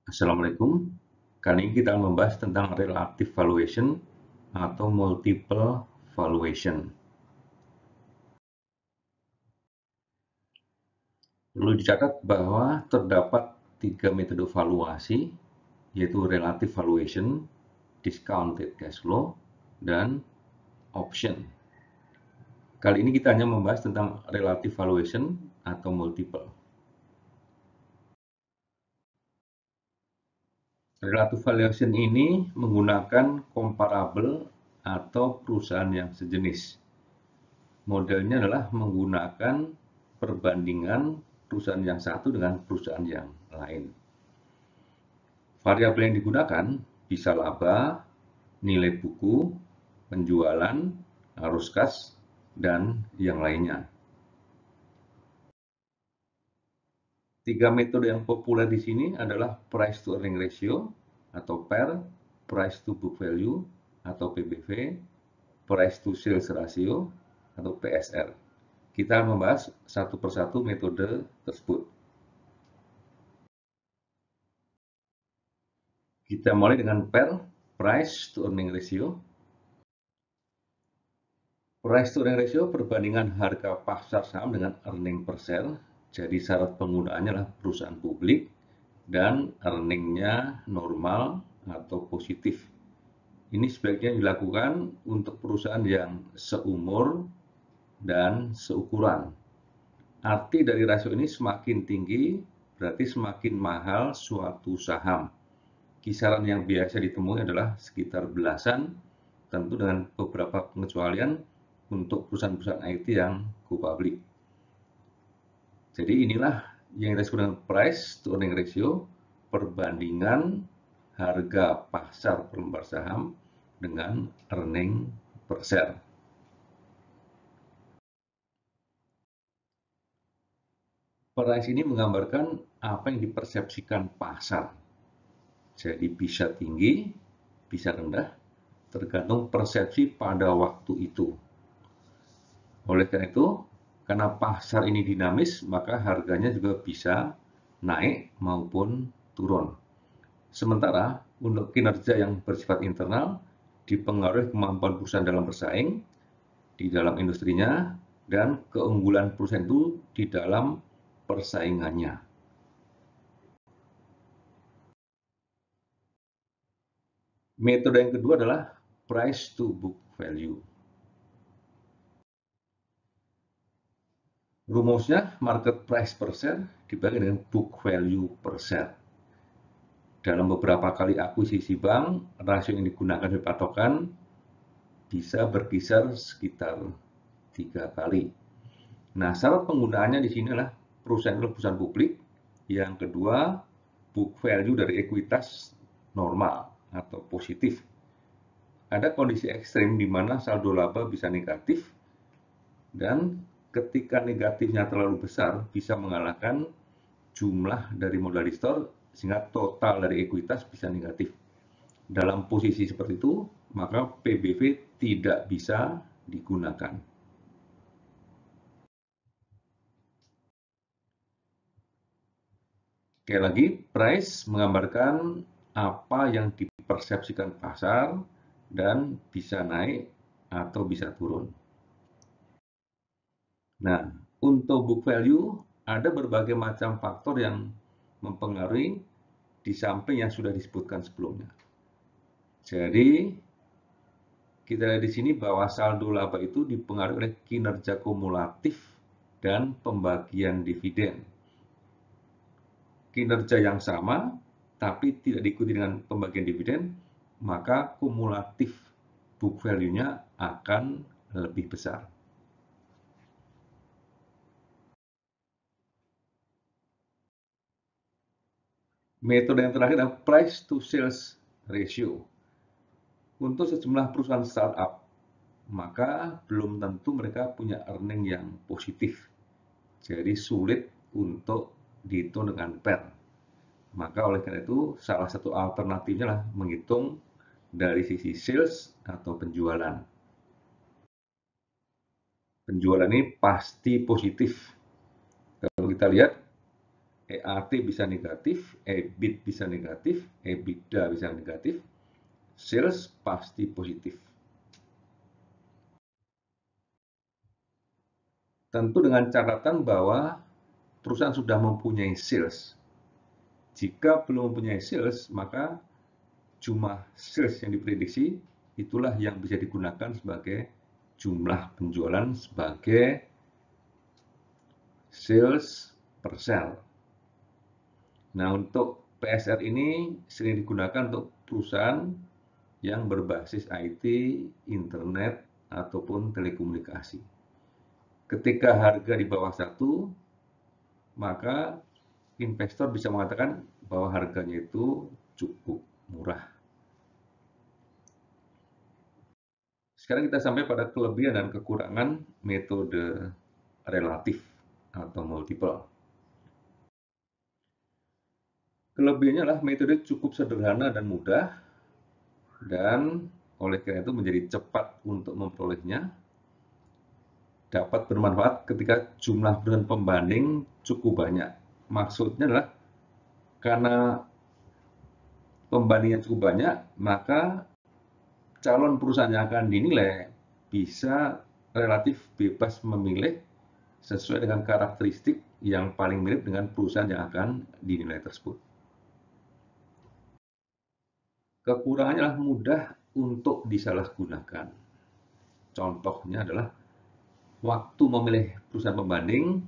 Assalamualaikum. Kali ini kita akan membahas tentang relative valuation atau multiple valuation. Perlu dicatat bahwa terdapat 3 metode valuasi, yaitu relative valuation, discounted cash flow, dan option. Kali ini kita hanya membahas tentang relative valuation atau multiple. Relative valuation ini menggunakan comparable atau perusahaan yang sejenis. Modelnya adalah menggunakan perbandingan perusahaan yang satu dengan perusahaan yang lain. Variabel yang digunakan bisa laba, nilai buku, penjualan, arus kas, dan yang lainnya. 3 metode yang populer di sini adalah price to earning ratio atau PER, price to book value atau PBV, price to sales ratio atau PSR. Kita akan membahas satu persatu metode tersebut. Kita mulai dengan PER, price to earning ratio. Price to earning ratio perbandingan harga pasar saham dengan earning per share. Jadi syarat penggunaannya adalah perusahaan publik dan earningnya normal atau positif. Ini sebaiknya dilakukan untuk perusahaan yang seumur dan seukuran. Arti dari rasio ini semakin tinggi, berarti semakin mahal suatu saham. Kisaran yang biasa ditemui adalah sekitar belasan, tentu dengan beberapa pengecualian untuk perusahaan-perusahaan IT yang go public. Jadi inilah yang kita sebut dengan price to earning ratio, perbandingan harga pasar per lembar saham dengan earning per share. Price ini menggambarkan apa yang dipersepsikan pasar. Jadi bisa tinggi, bisa rendah, tergantung persepsi pada waktu itu. Oleh karena itu, karena pasar ini dinamis, maka harganya juga bisa naik maupun turun. Sementara untuk kinerja yang bersifat internal, dipengaruhi kemampuan perusahaan dalam bersaing di dalam industrinya dan keunggulan perusahaan itu di dalam persaingannya. Metode yang kedua adalah price to book value. Rumusnya market price per share dibagi dengan book value per share. Dalam beberapa kali akuisisi bank, rasio yang digunakan sebagai patokan bisa berkisar sekitar 3 kali. Nah, syarat penggunaannya di sini adalah perusahaan publik. Yang kedua, book value dari ekuitas normal atau positif. Ada kondisi ekstrim di mana saldo laba bisa negatif, dan ketika negatifnya terlalu besar bisa mengalahkan jumlah dari modal di store, sehingga total dari ekuitas bisa negatif. Dalam posisi seperti itu, maka PBV tidak bisa digunakan. Sekali lagi, price menggambarkan apa yang dipersepsikan pasar dan bisa naik atau bisa turun. Nah, untuk book value ada berbagai macam faktor yang mempengaruhi di samping yang sudah disebutkan sebelumnya. Jadi, kita lihat di sini bahwa saldo laba itu dipengaruhi oleh kinerja kumulatif dan pembagian dividen. Kinerja yang sama, tapi tidak diikuti dengan pembagian dividen, maka kumulatif book value-nya akan lebih besar. Metode yang terakhir adalah price to sales ratio. Untuk sejumlah perusahaan startup, maka belum tentu mereka punya earning yang positif. Jadi sulit untuk dihitung dengan PER. Maka oleh karena itu, salah satu alternatifnya adalah menghitung dari sisi sales atau penjualan. Penjualan ini pasti positif. Kalau kita lihat, EAT bisa negatif, EBIT bisa negatif, EBITDA bisa negatif, sales pasti positif. Tentu dengan catatan bahwa perusahaan sudah mempunyai sales. Jika belum mempunyai sales, maka jumlah sales yang diprediksi itulah yang bisa digunakan sebagai jumlah penjualan sebagai sales per sel. Nah, untuk PSR ini sering digunakan untuk perusahaan yang berbasis IT, internet, ataupun telekomunikasi. Ketika harga di bawah 1, maka investor bisa mengatakan bahwa harganya itu cukup murah. Sekarang kita sampai pada kelebihan dan kekurangan metode relatif atau multiple. Kelebihannya adalah metode cukup sederhana dan mudah, dan oleh karena itu menjadi cepat untuk memperolehnya, dapat bermanfaat ketika jumlah perusahaan pembanding cukup banyak. Maksudnya adalah karena pembandingan cukup banyak, maka calon perusahaan yang akan dinilai bisa relatif bebas memilih sesuai dengan karakteristik yang paling mirip dengan perusahaan yang akan dinilai tersebut. Kekurangannya adalah mudah untuk disalahgunakan. Contohnya adalah waktu memilih perusahaan pembanding,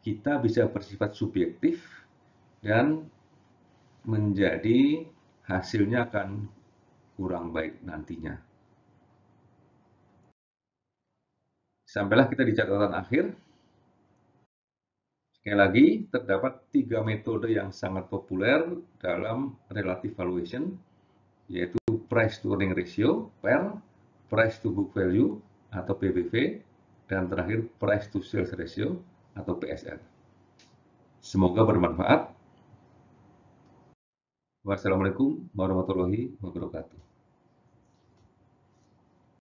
kita bisa bersifat subjektif dan menjadi hasilnya akan kurang baik nantinya. Sampailah kita di catatan akhir. Sekali lagi, terdapat 3 metode yang sangat populer dalam relative valuation, yaitu price to earning ratio, PER, price to book value atau PBV, dan terakhir price to sales ratio atau PSR. Semoga bermanfaat. Wassalamualaikum warahmatullahi wabarakatuh.